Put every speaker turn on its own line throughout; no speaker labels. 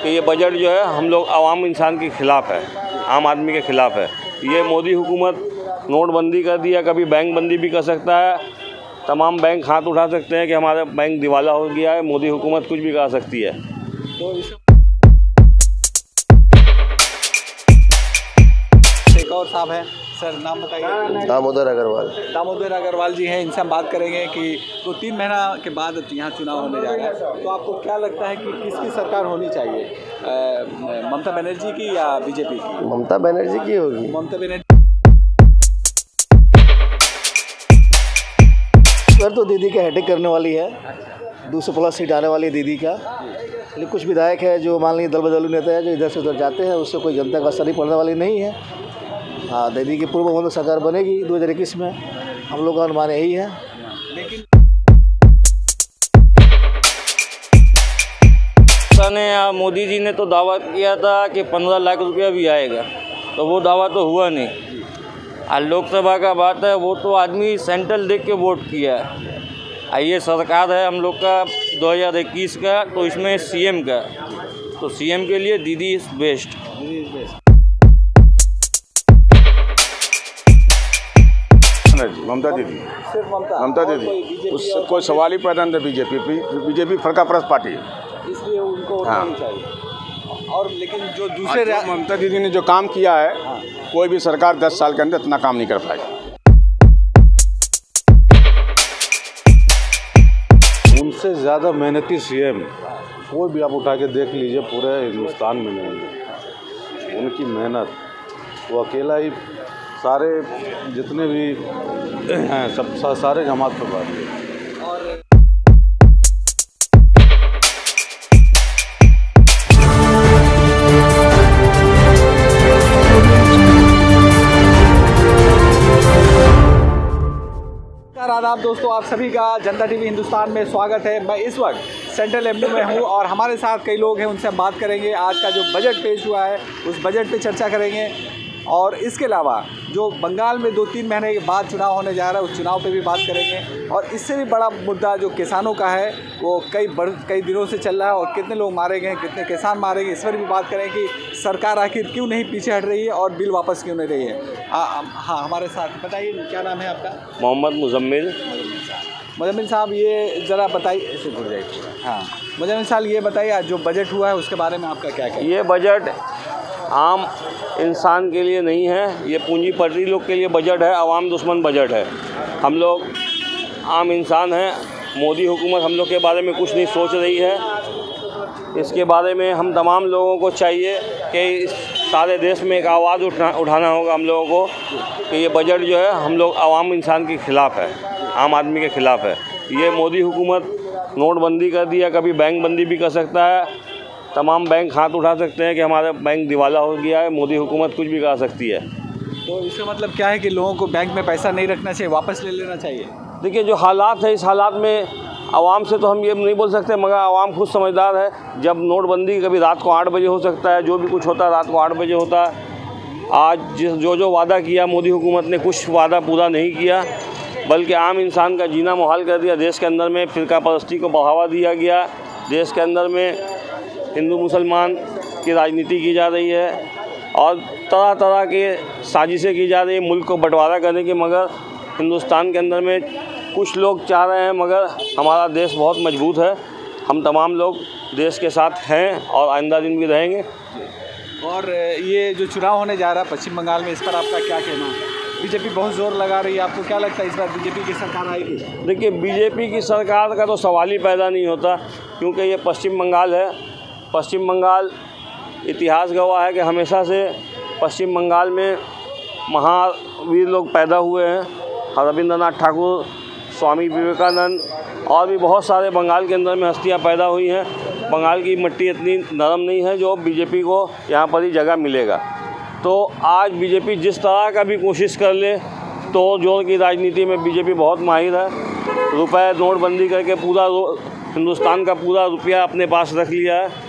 कि ये बजट जो है हम लोग आवाम इंसान के ख़िलाफ़ है, आम आदमी के ख़िलाफ़ है। ये मोदी हुकूमत नोटबंदी कर दिया, कभी बैंक बंदी भी कर सकता है, तमाम बैंक हाथ उठा सकते हैं कि हमारा बैंक दिवाला हो गया है, मोदी हुकूमत कुछ भी कर सकती है।
तो एक और साहब हैं, सर नाम बताइए।
दामोदर अग्रवाल।
दामोदर अग्रवाल जी हैं, इनसे हम बात करेंगे कि 2-3 महीना के बाद यहाँ चुनाव होने जा रहा है, तो आपको क्या लगता है कि किसकी सरकार होनी चाहिए, ममता बनर्जी की या बीजेपी की?
ममता बनर्जी की होगी।
ममता बनर्जी
सर तो दीदी का हैट्रिक करने वाली है, 200+ सीट आने वाली है दीदी का। लेकिन कुछ विधायक है जो मान लीजिए दल बदलू नेता है जो इधर से उधर जाते हैं, उससे कोई जनता का असर नहीं पड़ने वाली नहीं है। हाँ, दीदी की पूर्व बहुमत सरकार बनेगी 2021 में, हम लोग का अनुमान यही है।
लेकिन
मोदी जी ने तो दावा किया था कि 15 लाख रुपया भी आएगा, तो वो दावा तो हुआ नहीं। और लोकसभा का बात है, वो तो आदमी सेंट्रल देख के वोट किया है। ये सरकार है हम लोग का 2021 का, तो इसमें सीएम का, तो सीएम के लिए दीदी इज़ बेस्ट।
ममता दीदी,
सिर्फ
ममता दीदी, उससे कोई सवाल ही पैदा नहीं था। बीजेपी फरकापरस्त पार्टी है,
इसलिए उनको वोट
हाँ।
नहीं चाहिए। और लेकिन जो दूसरे
ममता दीदी ने जो काम किया है, कोई भी सरकार 10 साल के अंदर इतना काम नहीं कर पाई।
उनसे ज़्यादा मेहनती सीएम कोई भी आप उठा के देख लीजिए पूरे हिंदुस्तान में नहीं है। उनकी मेहनत, वो अकेला ही सारे जितने भी हैं सब सारे जमात पर बात है।
आदाब दोस्तों, आप सभी का जनता टीवी हिंदुस्तान में स्वागत है। मैं इस वक्त सेंट्रल एवेन्यू में हूँ और हमारे साथ कई लोग हैं, उनसे हम बात करेंगे। आज का जो बजट पेश हुआ है उस बजट पे चर्चा करेंगे और इसके अलावा जो बंगाल में 2-3 महीने के बाद चुनाव होने जा रहा है उस चुनाव पे भी बात करेंगे। और इससे भी बड़ा मुद्दा जो किसानों का है वो कई दिनों से चल रहा है और कितने लोग मारे गए हैं, कितने किसान मारे गए, इस पर भी बात करें कि सरकार आखिर क्यों नहीं पीछे हट रही है और बिल वापस क्यों नहीं रही है। हाँ, हमारे साथ बताइए, क्या नाम है आपका?
मोहम्मद मुजम्मिल।
मुजम्मिल साहब, ये ज़रा बताइए, ऐसे घुर जाइए। हाँ, मुजम्मिल साहब ये बताइए, जो बजट हुआ है उसके बारे में आपका क्या कहना है?
ये बजट आम इंसान के लिए नहीं है, ये पूंजीपति लोग के लिए बजट है, आवाम दुश्मन बजट है। हम लोग आम इंसान हैं, मोदी हुकूमत हम लोग के बारे में कुछ नहीं सोच रही है। इसके बारे में हम तमाम लोगों को चाहिए कि इस सारे देश में एक आवाज़ उठाना होगा हम लोगों को कि ये बजट जो है हम लोग आवाम इंसान के ख़िलाफ़ है, आम आदमी के ख़िलाफ़ है। ये मोदी हुकूमत नोटबंदी कर दिया, कभी बैंक बंदी भी कर सकता है, तमाम बैंक हाथ उठा सकते हैं कि हमारा बैंक दिवाला हो गया है, मोदी हुकूमत कुछ भी कर सकती है।
तो इसका मतलब क्या है कि लोगों को बैंक में पैसा नहीं रखना चाहिए, वापस ले लेना चाहिए?
देखिए, जो हालात है, इस हालात में आवाम से तो हम ये नहीं बोल सकते, मगर आवाम खुद समझदार है। जब नोटबंदी कभी रात को 8 बजे हो सकता है, जो भी कुछ होता है रात को 8 बजे होता है। आज जो वादा किया मोदी हुकूमत ने, कुछ वादा पूरा नहीं किया, बल्कि आम इंसान का जीना मुहाल कर दिया। देश के अंदर में फ़िरका परस्ती को बढ़ावा दिया गया, देश के अंदर में हिंदू मुसलमान की राजनीति की जा रही है और तरह तरह के साजिशें की जा रही है मुल्क को बंटवारा करने की। मगर हिंदुस्तान के अंदर में कुछ लोग चाह रहे हैं, मगर हमारा देश बहुत मजबूत है, हम तमाम लोग देश के साथ हैं और आइंदा दिन भी रहेंगे।
और ये जो चुनाव होने जा रहा है पश्चिम बंगाल में, इस पर आपका क्या कहना है? बीजेपी बहुत ज़ोर लगा रही है, आपको क्या लगता है इस बार बीजेपी की सरकार आएगी?
देखिए, बीजेपी की सरकार का तो सवाल ही पैदा नहीं होता, क्योंकि ये पश्चिम बंगाल है। पश्चिम बंगाल इतिहास गवाह है कि हमेशा से पश्चिम बंगाल में महावीर लोग पैदा हुए हैं। रविंद्रनाथ ठाकुर, स्वामी विवेकानंद और भी बहुत सारे बंगाल के अंदर में हस्तियां पैदा हुई हैं। बंगाल की मिट्टी इतनी नरम नहीं है जो बीजेपी को यहाँ पर ही जगह मिलेगा। तो आज बीजेपी जिस तरह का भी कोशिश कर ले, तो जोर की राजनीति में बीजेपी बहुत माहिर है। रुपए नोटबंदी करके पूरा हिंदुस्तान का पूरा रुपया अपने पास रख लिया है।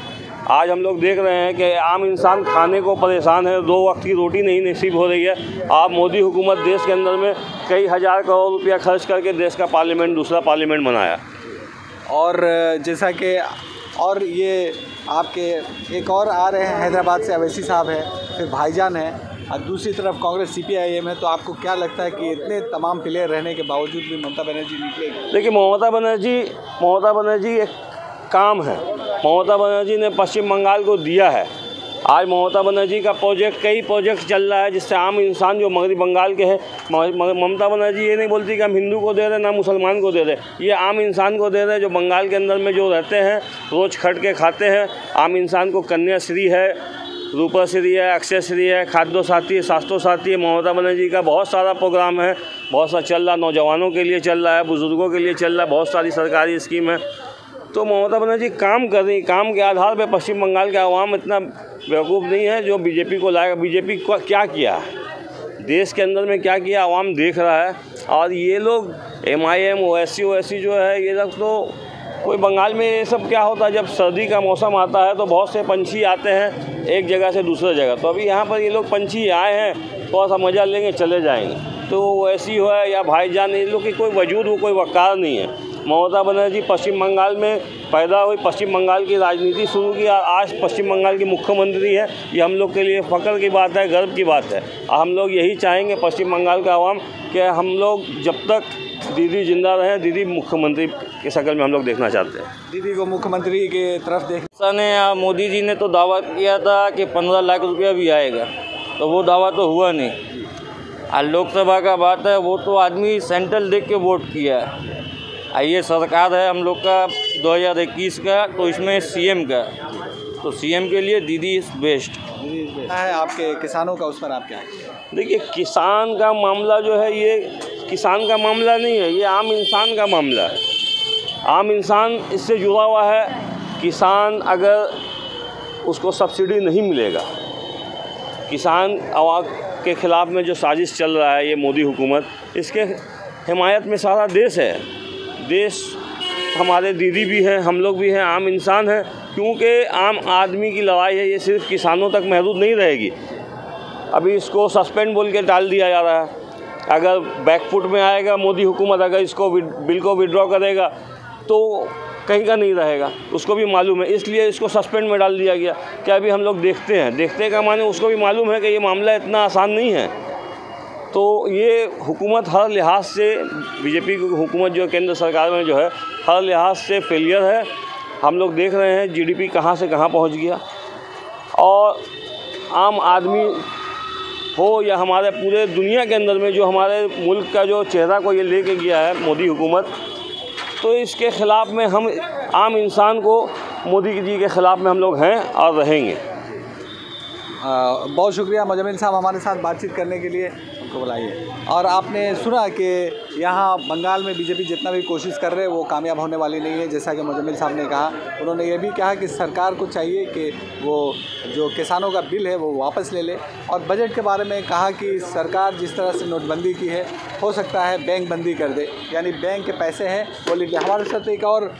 आज हम लोग देख रहे हैं कि आम इंसान खाने को परेशान है, 2 वक्त की रोटी नहीं नसीब हो रही है। आप मोदी हुकूमत देश के अंदर में कई हज़ार करोड़ रुपया खर्च करके देश का पार्लियामेंट, दूसरा पार्लियामेंट बनाया।
और जैसा कि और ये आपके एक और आ रहे हैं हैदराबाद से, अवैसी साहब है, फिर भाईजान है, और दूसरी तरफ कांग्रेस CPIM है। तो आपको क्या लगता है कि इतने तमाम प्लेयर रहने के बावजूद भी ममता बनर्जी निकलेगी?
देखिए, ममता बनर्जी एक काम है। ममता बनर्जी ने पश्चिम बंगाल को दिया है। आज ममता बनर्जी का कई प्रोजेक्ट चल रहा है जिससे आम इंसान जो मगरबी बंगाल के हैं, ममता बनर्जी ये नहीं बोलती कि हम हिंदू को दे रहे ना मुसलमान को दे रहे, ये आम इंसान को दे रहे जो बंगाल के अंदर में जो रहते हैं, रोज़ खट के खाते हैं। आम इंसान को कन्याश्री है, रूपश्री है, अक्षयश्री है, खाद्य साथी है, स्वास्थ्य साथी है। ममता बनर्जी का बहुत सारा प्रोग्राम है, बहुत सा चल रहा, नौजवानों के लिए चल रहा है, बुज़ुर्गों के लिए चल रहा है, बहुत सारी सरकारी स्कीम है। तो ममता बनर्जी काम कर रही, काम के आधार पे पश्चिम बंगाल का आवाम इतना बेवकूफ़ नहीं है जो बीजेपी को लाएगा। बीजेपी को क्या किया, देश के अंदर में क्या किया, आवाम देख रहा है। और ये लोग MIM, OSC जो है, ये लोग तो कोई बंगाल में ये सब क्या होता है, जब सर्दी का मौसम आता है तो बहुत से पंछी आते हैं एक जगह से दूसरे जगह। तो अभी यहाँ पर ये लोग पंछी आए हैं, थोड़ा सा मज़ा लेंगे, चले जाएंगे। तो OSC हो या भाईजान, इन लोग की कोई वजूद हो, कोई वक़ार नहीं है। ममता बनर्जी पश्चिम बंगाल में पैदा हुई, पश्चिम बंगाल की राजनीति शुरू की, और आज पश्चिम बंगाल की मुख्यमंत्री है। ये हम लोग के लिए फ़ख्र की बात है, गर्व की बात है। हम लोग यही चाहेंगे पश्चिम बंगाल का आवाम कि हम लोग जब तक दीदी जिंदा रहें, दीदी मुख्यमंत्री की शक्ल में हम लोग देखना चाहते हैं।
दीदी को मुख्यमंत्री के तरफ देख
मोदी जी ने तो दावा किया था कि 15 लाख रुपया भी आएगा, तो वो दावा तो हुआ नहीं। और लोकसभा का बात है, वो तो आदमी सेंट्रल देख के वोट किया है। ये सरकार है हम लोग का 2021 का, तो इसमें CM का, तो CM के लिए दीदी इज़ बेस्ट
है। आपके किसानों का उस पर आप क्या है?
देखिए, किसान का मामला जो है, ये किसान का मामला नहीं है, ये आम इंसान का मामला है। आम इंसान इससे जुड़ा हुआ है। किसान अगर उसको सब्सिडी नहीं मिलेगा, किसान आवाज़ के ख़िलाफ़ में जो साजिश चल रहा है, ये मोदी हुकूमत, इसके हिमायत में सारा देश है। देश हमारे दीदी भी हैं, हम लोग भी हैं, आम इंसान हैं। क्योंकि आम आदमी की लड़ाई है, ये सिर्फ किसानों तक महदूद नहीं रहेगी। अभी इसको सस्पेंड बोल के टाल दिया जा रहा है। अगर बैकफुट में आएगा मोदी हुकूमत, अगर इसको बिल को विड्रॉ करेगा तो कहीं का नहीं रहेगा, उसको भी मालूम है, इसलिए इसको सस्पेंड में डाल दिया गया। क्या अभी हम लोग देखते का माने उसको भी मालूम है कि ये मामला इतना आसान नहीं है। तो ये हुकूमत हर लिहाज से, बीजेपी की हुकूमत जो केंद्र सरकार में जो है, हर लिहाज से फेलियर है। हम लोग देख रहे हैं GDP कहाँ से कहाँ पहुँच गया। और आम आदमी हो या हमारे पूरे दुनिया के अंदर में जो हमारे मुल्क का जो चेहरा को ये लेके गया है मोदी हुकूमत, तो इसके ख़िलाफ़ में हम आम इंसान को, मोदी जी के ख़िलाफ़ में हम लोग हैं और रहेंगे।
बहुत शुक्रिया मुजम्मिल साहब हमारे साथ बातचीत करने के लिए, हमको बुलाइए। और आपने सुना कि यहाँ बंगाल में बीजेपी जितना भी कोशिश कर रहे हैं वो कामयाब होने वाली नहीं है। जैसा कि मुजम्मिल साहब ने कहा, उन्होंने ये भी कहा कि सरकार को चाहिए कि वो जो किसानों का बिल है वो वापस ले ले। और बजट के बारे में कहा कि सरकार जिस तरह से नोटबंदी की है, हो सकता है बैंक बंदी कर दे, यानी बैंक के पैसे हैं वो ले। हमारे साथ एक और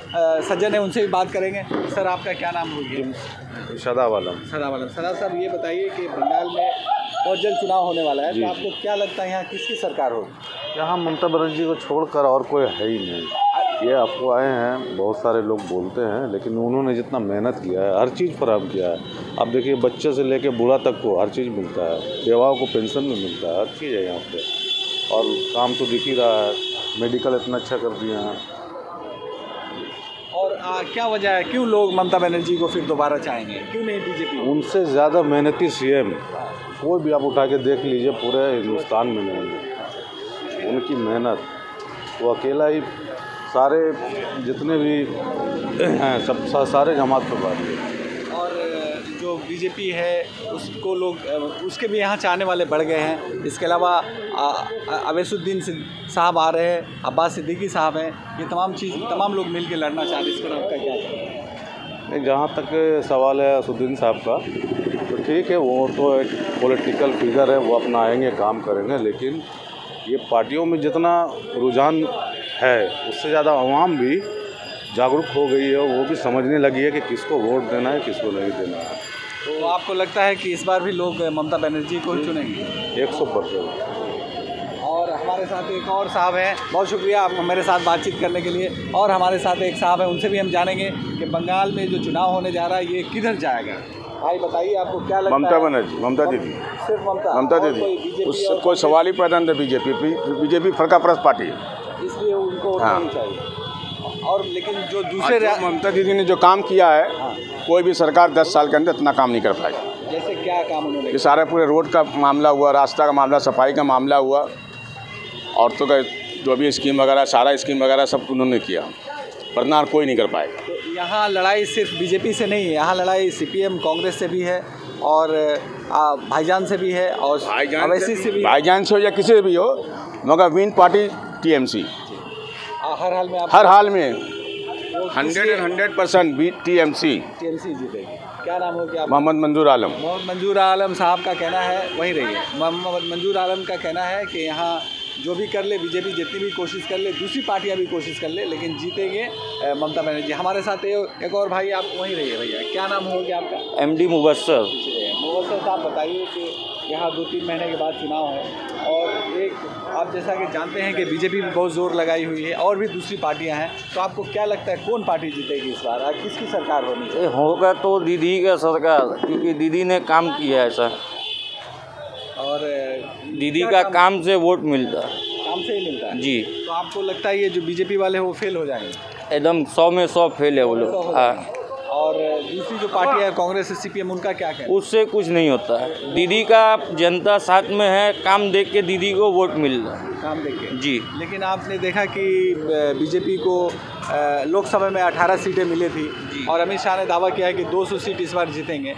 सज्जन है, उनसे भी बात करेंगे। सर, आपका क्या नाम होगी?
सदाब आलम।
सदा साहब, ये बताइए कि बंगाल में बहुत जल्द चुनाव होने वाला है, तो आपको क्या लगता है यहाँ किसकी सरकार होगी?
यहाँ ममता बनर्जी को छोड़कर और कोई है ही नहीं। ये अफवाहें हैं, बहुत सारे लोग बोलते हैं, लेकिन उन्होंने जितना मेहनत किया है, हर चीज़ फराहम किया है। अब देखिए, बच्चे से लेके बूढ़ा तक को हर चीज़ मिलता है, बेवाओं को पेंशन भी मिलता है, हर चीज़ है यहाँ पे। और काम तो दिख ही रहा है, मेडिकल इतना अच्छा कर दिया है।
और क्या वजह है, क्यों लोग ममता बनर्जी को फिर दोबारा चाहेंगे, क्यों नहीं बीजेपी?
उनसे ज़्यादा मेहनती CM कोई भी आप उठा के देख लीजिए, पूरे हिंदुस्तान में नहीं है। उनकी मेहनत, वो अकेला ही सारे जितने भी हैं सब सारे जमात पर बात है।
और जो बीजेपी है उसको लोग, उसके भी यहाँ चाहने वाले बढ़ गए हैं। इसके अलावा अवैसुद्दीन साहब आ रहे हैं, अब्बास सिद्दीकी साहब हैं, ये तमाम लोग मिल के लड़ना चाहते हैं। इस पर आपका क्या कहना है?
जहाँ तक सवाल है असुद्दीन साहब का, तो ठीक है, वो तो एक पॉलिटिकल फिगर है, वो अपना आएंगे, काम करेंगे। लेकिन ये पार्टियों में जितना रुझान है, उससे ज़्यादा आवाम भी जागरूक हो गई है, वो भी समझने लगी है कि किसको वोट देना है, किसको नहीं देना है।
तो आपको लगता है कि इस बार भी लोग ममता बनर्जी को ही चुनेंगे?
100%।
और हमारे हमारे साथ एक और साहब हैं, बहुत शुक्रिया आप मेरे साथ बातचीत करने के लिए। और हमारे साथ एक साहब हैं, उनसे भी हम जानेंगे कि बंगाल में जो चुनाव होने जा रहा है ये किधर जाएगा। भाई बताइए आपको क्या लगता है?
ममता बनर्जी, ममता दीदी,
सिर्फ
ममता
और
दीदी,
कोई बीजेपी
उससे
और
कोई सवाल ही पैदा नहीं। बीजेपी फर्काप्रस्त पार्टी है,
इसलिए उनको वोट
हाँ।
नहीं चाहिए। और लेकिन जो दूसरे
और जो ममता दीदी ने जो काम किया है, कोई भी सरकार 10 साल के अंदर इतना काम नहीं कर पाएगी।
जैसे क्या काम उन्होंने
ये सारे पूरे रोड का मामला हुआ, रास्ता का मामला, सफाई का मामला हुआ, औरतों का जो भी स्कीम वगैरह, सारा स्कीम वगैरह सब उन्होंने किया, वरना कोई नहीं कर पाएगा।
तो यहाँ लड़ाई सिर्फ बीजेपी से नहीं है, यहाँ लड़ाई सीपीएम कांग्रेस से भी है और भाईजान से भी है और ओवैसी से भी,
भाईजान से हो या किसी से भी हो, मगर विन पार्टी टीएमसी
हर हाल में।
हर हाल में 100% टीएमसी
जीतेगी। क्या नाम हो क्या?
मोहम्मद मंजूर आलम।
मोहम्मद मंजूर आलम साहब का कहना है, वहीं रहिए, मोहम्मद मंजूर आलम का कहना है कि यहाँ जो भी कर ले बीजेपी, जितनी भी कोशिश कर ले, दूसरी पार्टियां भी कोशिश कर ले, लेकिन जीतेंगे ममता बनर्जी। हमारे साथ एक और भाई, आप वहीं रहिए भैया, क्या नाम हो गया आपका?
MD मुबस्सर।
मुबस्सर साहब बताइए कि यहाँ 2-3 महीने के बाद चुनाव है और एक आप जैसा कि जानते हैं कि बीजेपी भी बहुत जोर लगाई हुई है और भी दूसरी पार्टियां हैं, तो आपको क्या लगता है कौन पार्टी जीतेगी इस बार? किसकी सरकार होनी चाहिए?
होगा तो दीदी का सरकार, क्योंकि दीदी ने काम किया है ऐसा,
और
दीदी का काम से वोट मिलता है।
काम से ही मिलता है
जी।
तो आपको लगता है ये जो बीजेपी वाले हैं वो फेल हो जाएंगे?
एकदम 100 में 100 फेल है वो लोग। हाँ,
और दूसरी जो पार्टी है कांग्रेस सीपीएम, उनका क्या कहना?
उससे कुछ नहीं होता है। दीदी का जनता साथ में है, काम देख के दीदी को वोट मिल रहा है।
काम देखे
जी।
लेकिन आपने देखा कि बीजेपी को लोकसभा में 18 सीटें मिली थी और अमित शाह ने दावा किया है कि 200 सीट इस बार जीतेंगे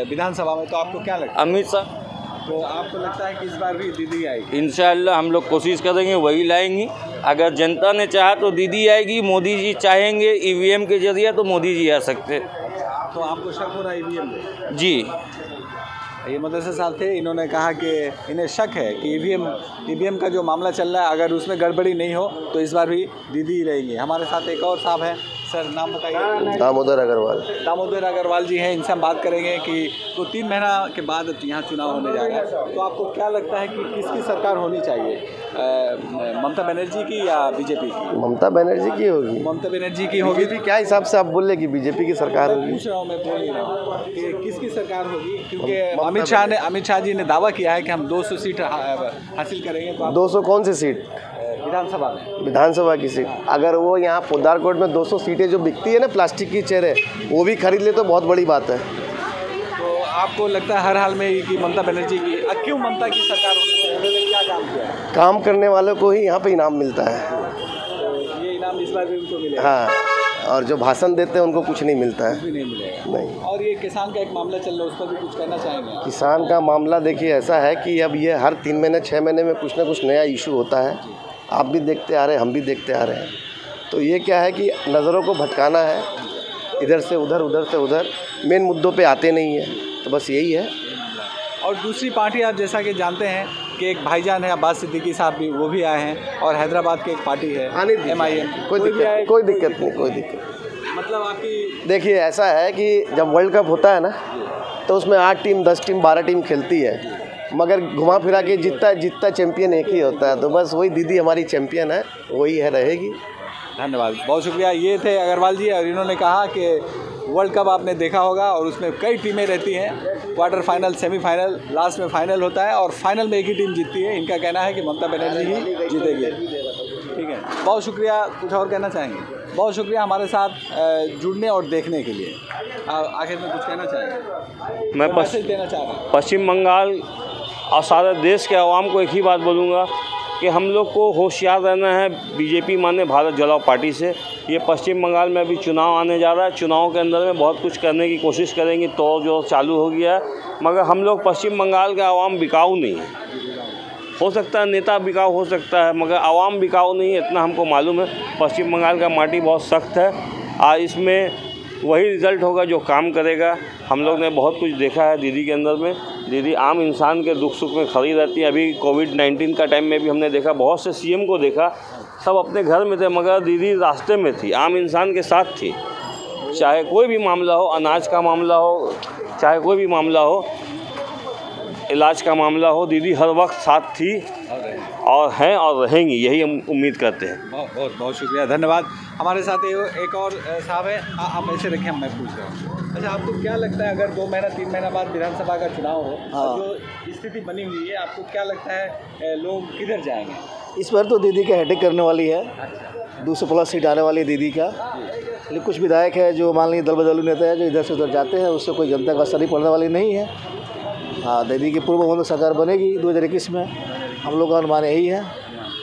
विधानसभा में, तो आपको क्या लगता है?
अमित शाह,
तो आपको लगता है कि इस बार भी दीदी आएगी?
इंशाअल्लाह हम लोग कोशिश करेंगे वही लाएंगी। अगर जनता ने चाहा तो दीदी आएगी, मोदी जी चाहेंगे EVM के जरिए तो मोदी जी आ सकते।
तो आपको शक हो रहा है EVM में?
जी।
ये मदरसा साहब थे, इन्होंने कहा कि इन्हें शक है कि EVM का जो मामला चल रहा है, अगर उसमें गड़बड़ी नहीं हो तो इस बार भी दीदी ही रहेंगे। हमारे साथ एक और साहब हैं, सर नाम बताइए।
दामोदर अग्रवाल।
दामोदर अग्रवाल जी हैं, इनसे हम बात करेंगे कि 2-3 महीना के बाद यहाँ चुनाव होने जा रहा है, तो आपको क्या लगता है कि किसकी सरकार होनी चाहिए, ममता बनर्जी की या बीजेपी की?
ममता बनर्जी की होगी।
ममता बनर्जी की होगी।
बीजेपी क्या हिसाब से आप बोल रहे कि बीजेपी की सरकार होगी?
पूछ रहा हूँ, मैं बोल नहीं रहा हूँ कि किसकी सरकार होगी, क्योंकि अमित शाह जी ने दावा किया है कि हम 200 सीट हासिल करेंगे। तो
200 कौन सी सीट?
विधानसभा में।
विधानसभा की सीट। अगर वो यहाँ पोदार कोट में 200 सीटें जो बिकती है ना प्लास्टिक की चेयरें, वो भी खरीद ले तो बहुत बड़ी बात है।
तो आपको लगता है हर हाल में कि ममता बनर्जी की, क्यों ममता की सरकार होनी चाहिए? उन्होंने क्या काम किया है?
काम करने वालों को ही यहाँ पे इनाम मिलता है।
तो ये इनाम इस बार भी उनको मिलेगा?
हाँ, और जो भाषण देते हैं उनको कुछ नहीं मिलता है।
कुछ भी नहीं मिलेगा।
नहीं।
और ये किसान का एक मामला चल रहा है, उस पर भी कुछ कहना चाहेंगे?
किसान का मामला देखिए ऐसा है कि अब ये हर 3 महीने 6 महीने में कुछ ना कुछ नया इशू होता है। आप भी देखते आ रहे हैं, हम भी देखते आ रहे हैं। तो ये क्या है कि नज़रों को भटकाना है, इधर से उधर, उधर से उधर, मेन मुद्दों पे आते नहीं है। तो बस यही है।
और दूसरी पार्टी आप जैसा कि जानते हैं कि एक भाईजान है अब्बास सिद्दीकी साहब भी, वो भी आए हैं, और हैदराबाद की एक पार्टी है MIM।
कोई दिक्कत नहीं।
मतलब आपकी
देखिए ऐसा है कि जब वर्ल्ड कप होता है ना, तो उसमें 8 टीम 10 टीम 12 टीम खेलती है, मगर घुमा फिरा के जितना चैंपियन एक ही होता है। तो बस वही दीदी हमारी चैंपियन है, वही है, रहेगी।
धन्यवाद, बहुत शुक्रिया। ये थे अग्रवाल जी, और इन्होंने कहा कि वर्ल्ड कप आपने देखा होगा और उसमें कई टीमें रहती हैं, क्वार्टर फाइनल, सेमीफाइनल, लास्ट में फाइनल होता है और फाइनल में एक ही टीम जीतती है। इनका कहना है कि ममता बनर्जी ही जीतेगी। ठीक है, बहुत शुक्रिया। कुछ और कहना चाहेंगे? बहुत शुक्रिया हमारे साथ जुड़ने और देखने के लिए। आखिर में कुछ कहना चाहेंगे?
मैं
मैसेज देना चाह रहा हूँ
पश्चिम बंगाल और सारे देश के आवाम को एक ही बात बोलूँगा कि हम लोग को होशियार रहना है बीजेपी माने भारत जलाओ पार्टी से। ये पश्चिम बंगाल में अभी चुनाव आने जा रहा है, चुनाव के अंदर में बहुत कुछ करने की कोशिश करेंगे, तो जो चालू हो गया है, मगर हम लोग पश्चिम बंगाल का आवाम बिकाऊ नहीं है। हो सकता है नेता बिकाऊ हो सकता है, मगर आवाम बिकाऊ नहीं है, इतना हमको मालूम है। पश्चिम बंगाल का माटी बहुत सख्त है और इसमें वही रिज़ल्ट होगा जो काम करेगा। हम लोग ने बहुत कुछ देखा है दीदी के अंदर में। दीदी आम इंसान के दुख सुख में खड़ी रहती है। अभी कोविड-19 का टाइम में भी हमने देखा, बहुत से CM को देखा, सब अपने घर में थे, मगर दीदी रास्ते में थी, आम इंसान के साथ थी। चाहे कोई भी मामला हो, अनाज का मामला हो, चाहे कोई भी मामला हो, इलाज का मामला हो, दीदी हर वक्त साथ थी और हैं और रहेंगी, यही हम उम्मीद करते हैं।
बहुत बहुत शुक्रिया, धन्यवाद। हमारे साथ एक और साहब है, आप ऐसे रखें, मैं पूछ रहा हूँ। अच्छा, आपको क्या लगता है अगर 2 महीना 3 महीना बाद विधानसभा का चुनाव हो, जो स्थिति बनी हुई है, आपको क्या लगता है लोग किधर जाएंगे?
इस बार तो दीदी का हैट्रिक करने वाली है, 200+ सीट आने वाली है दीदी का। लेकिन कुछ विधायक है जो मान लीजिए दल बदलू नेता है, जो इधर से उधर जाते हैं, उससे कोई जनता का असर नहीं पड़ने वाली नहीं है। हाँ, दीदी की पूर्व में सरकार बनेगी 2021 में, हम लोग का अनुमान यही है।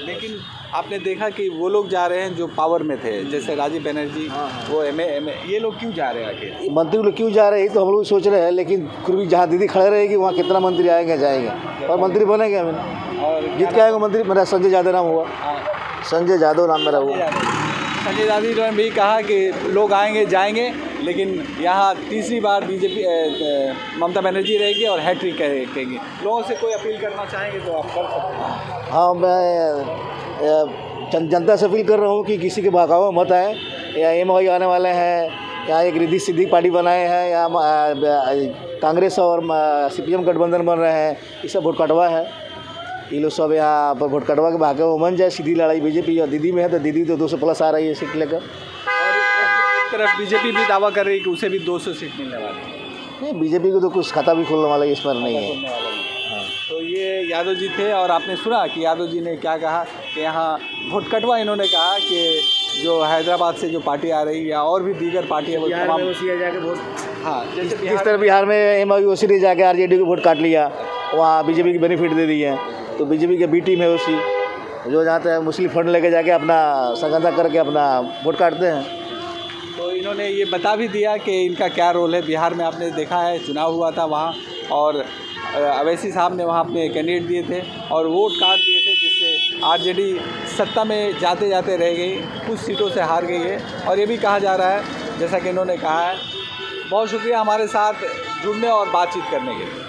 लेकिन आपने देखा कि वो लोग जा रहे हैं जो पावर में थे, जैसे राजीव बनर्जी, वो एमए, ये लोग क्यों जा रहे हैं आखिर?
मंत्री लोग क्यों जा रहे हैं तो हम लोग सोच रहे हैं, लेकिन फिर भी जहाँ दीदी खड़े रहेगी वहाँ कितना मंत्री आएंगे जाएंगे और मंत्री बनेंगे। हमें
और
जीत के आएंगे मंत्री। मेरा संजय यादव नाम हुआ, संजय यादव नाम मेरा हुआ।
संजय यादव ने भी कहा कि लोग आएंगे जाएंगे, लेकिन यहाँ तीसरी बार बीजेपी ममता बनर्जी रहेगी और हैट्रिक करेंगे। लोगों से कोई अपील करना चाहेंगे तो आप कर सकते हैं।
हाँ, मैं जनता से अपील कर रहा हूँ कि किसी के बहकावे मत आए। या MI आने वाले हैं, या एक रिद्धि सिद्धि पार्टी बनाए हैं, या कांग्रेस और CPM गठबंधन बन रहे हैं, ये सब वोट कटवा है। ये लोग सब यहाँ पर वोट कटवा के भागे वो मन जाए। सीधी लड़ाई बीजेपी और दीदी में है, तो दीदी तो 200+ आ रही है सीट लेकर।
और एक तरफ बीजेपी भी दावा कर रही है कि उसे भी 200 सीट मिलने वाली है।
नहीं, बीजेपी को तो कुछ खाता भी खोलने वाला इस पर नहीं है।
तो ये यादव जी थे, और आपने सुना कि यादव जी ने क्या कहा कि यहाँ वोट कटवा। इन्होंने कहा कि जो हैदराबाद से जो पार्टी आ रही है या और भी दीगर पार्टी है वो तमाम
जाके वोट,
हाँ, जैसे
जिस तरह बिहार में MIOC ने जाके RJD को वोट काट लिया, वहाँ बीजेपी की बेनिफिट दे दी है। तो बीजेपी के B टीम है उसी जो जाते हैं मुस्लिम फंड लेके जाके अपना संगठन करके अपना वोट काटते हैं।
तो इन्होंने ये बता भी दिया कि इनका क्या रोल है। बिहार में आपने देखा है, चुनाव हुआ था वहाँ, और अवैसी साहब ने वहाँ अपने कैंडिडेट दिए थे और वोट काट दिए थे, जिससे RJD सत्ता में जाते जाते रह गई, कुछ सीटों से हार गई है। और ये भी कहा जा रहा है, जैसा कि इन्होंने कहा है। बहुत शुक्रिया हमारे साथ जुड़ने और बातचीत करने के लिए।